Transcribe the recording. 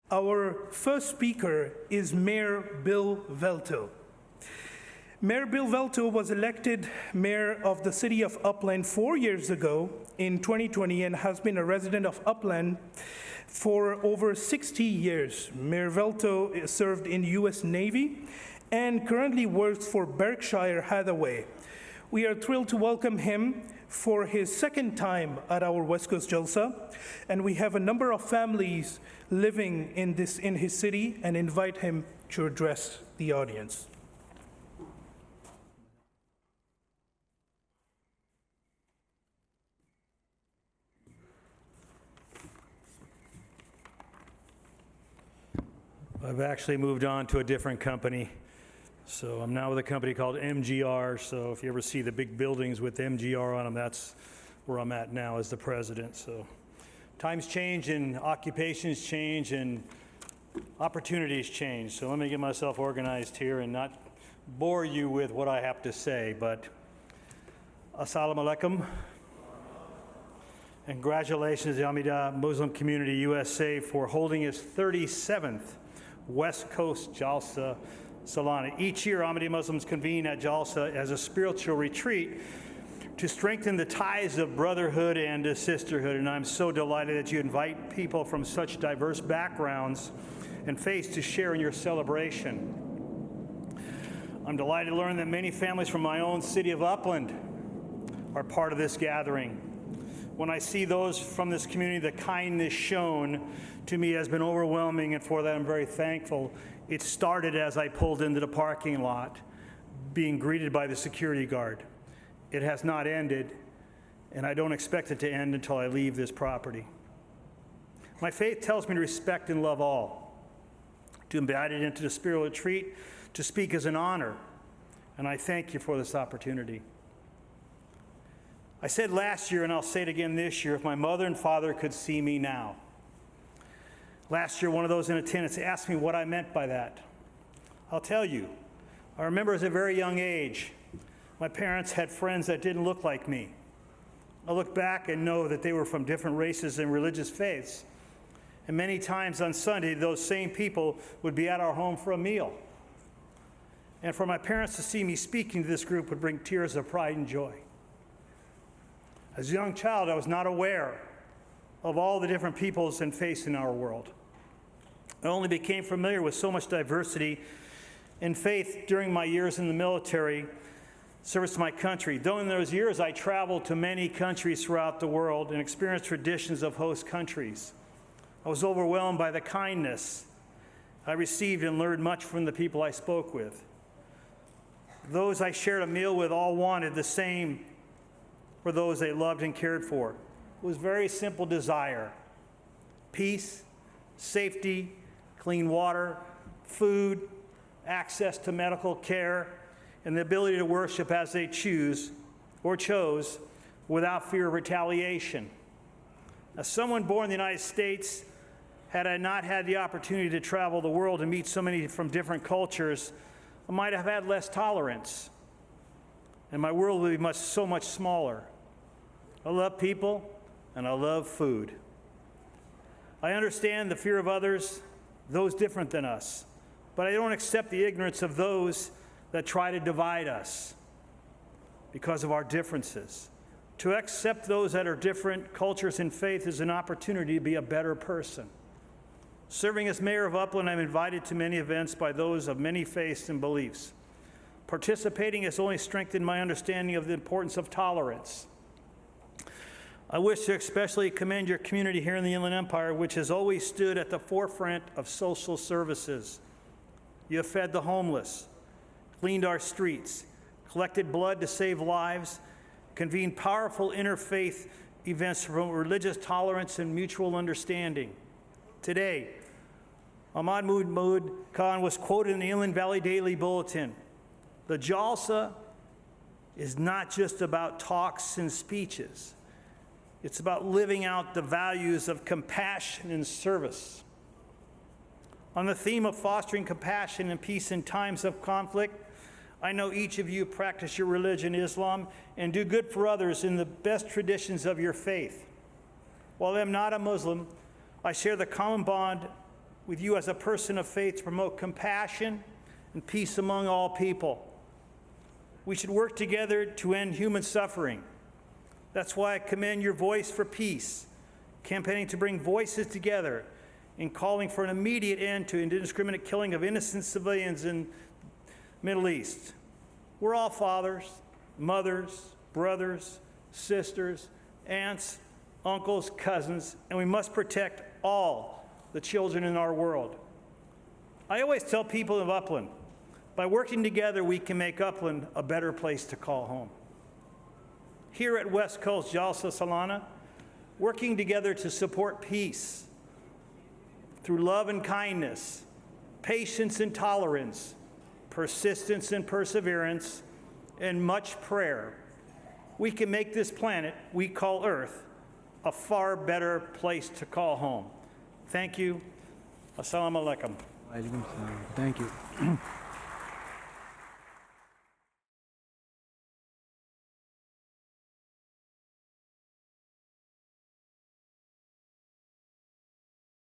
Our first speaker is Mayor Bill Velto. Mayor Bill Velto was elected mayor of the city of Upland 4 years ago in 2020 and has been a resident of Upland for over 60 years. Mayor Velto served in the U.S. Navy and currently works for Berkshire Hathaway. We are thrilled to welcome him for his second time at our West Coast Jalsa, and we have a number of families living in his city and invite him to address the audience. I've actually moved on to a different company. So I'm now with a company called MGR. So if you ever see the big buildings with MGR on them, that's where I'm at now as the president. So times change and occupations change and opportunities change. So let me get myself organized here and not bore you with what I have to say, but Assalamu alaikum. And congratulations to the Amida Muslim Community USA for holding its 37th West Coast Jalsa Salana. Each year, Ahmadi Muslims convene at Jalsa as a spiritual retreat to strengthen the ties of brotherhood and sisterhood. And I'm so delighted that you invite people from such diverse backgrounds and faiths to share in your celebration. I'm delighted to learn that many families from my own city of Upland are part of this gathering. When I see those from this community, the kindness shown to me has been overwhelming, and for that I'm very thankful. It started as I pulled into the parking lot, being greeted by the security guard. It has not ended, and I don't expect it to end until I leave this property. My faith tells me to respect and love all. To invite it into the spiritual retreat, to speak is an honor, and I thank you for this opportunity. I said last year, and I'll say it again this year, if my mother and father could see me now. Last year, one of those in attendance asked me what I meant by that. I'll tell you. I remember as a very young age, my parents had friends that didn't look like me. I look back and know that they were from different races and religious faiths. And many times on Sunday, those same people would be at our home for a meal. And for my parents to see me speaking to this group would bring tears of pride and joy. As a young child, I was not aware of all the different peoples and faiths in our world. I only became familiar with so much diversity and faith during my years in the military, service to my country. Though in those years I traveled to many countries throughout the world and experienced traditions of host countries, I was overwhelmed by the kindness I received and learned much from the people I spoke with. Those I shared a meal with all wanted the same for those they loved and cared for. It was a very simple desire: peace, safety, clean water, food, access to medical care, and the ability to worship as they choose or chose without fear of retaliation. As someone born in the United States, had I not had the opportunity to travel the world and meet so many from different cultures, I might have had less tolerance, and my world would be so much smaller. I love people, and I love food. I understand the fear of others, those different than us, but I don't accept the ignorance of those that try to divide us because of our differences. To accept those that are different cultures and faith is an opportunity to be a better person. Serving as mayor of Upland, I'm invited to many events by those of many faiths and beliefs. Participating has only strengthened my understanding of the importance of tolerance. I wish to especially commend your community here in the Inland Empire, which has always stood at the forefront of social services. You have fed the homeless, cleaned our streets, collected blood to save lives, convened powerful interfaith events to promote religious tolerance and mutual understanding. Today, Ahmad Mahmoud Khan was quoted in the Inland Valley Daily Bulletin. The Jalsa is not just about talks and speeches. It's about living out the values of compassion and service. On the theme of fostering compassion and peace in times of conflict, I know each of you practice your religion, Islam, and do good for others in the best traditions of your faith. While I'm not a Muslim, I share the common bond with you as a person of faith to promote compassion and peace among all people. We should work together to end human suffering. That's why I commend your Voice for Peace, campaigning to bring voices together and calling for an immediate end to indiscriminate killing of innocent civilians in the Middle East. We're all fathers, mothers, brothers, sisters, aunts, uncles, cousins, and we must protect all the children in our world. I always tell people of Upland, by working together, we can make Upland a better place to call home. Here at West Coast Jalsa, Salana, working together to support peace through love and kindness, patience and tolerance, persistence and perseverance, and much prayer, we can make this planet we call Earth a far better place to call home. Thank you. Assalamu alaikum. Thank you.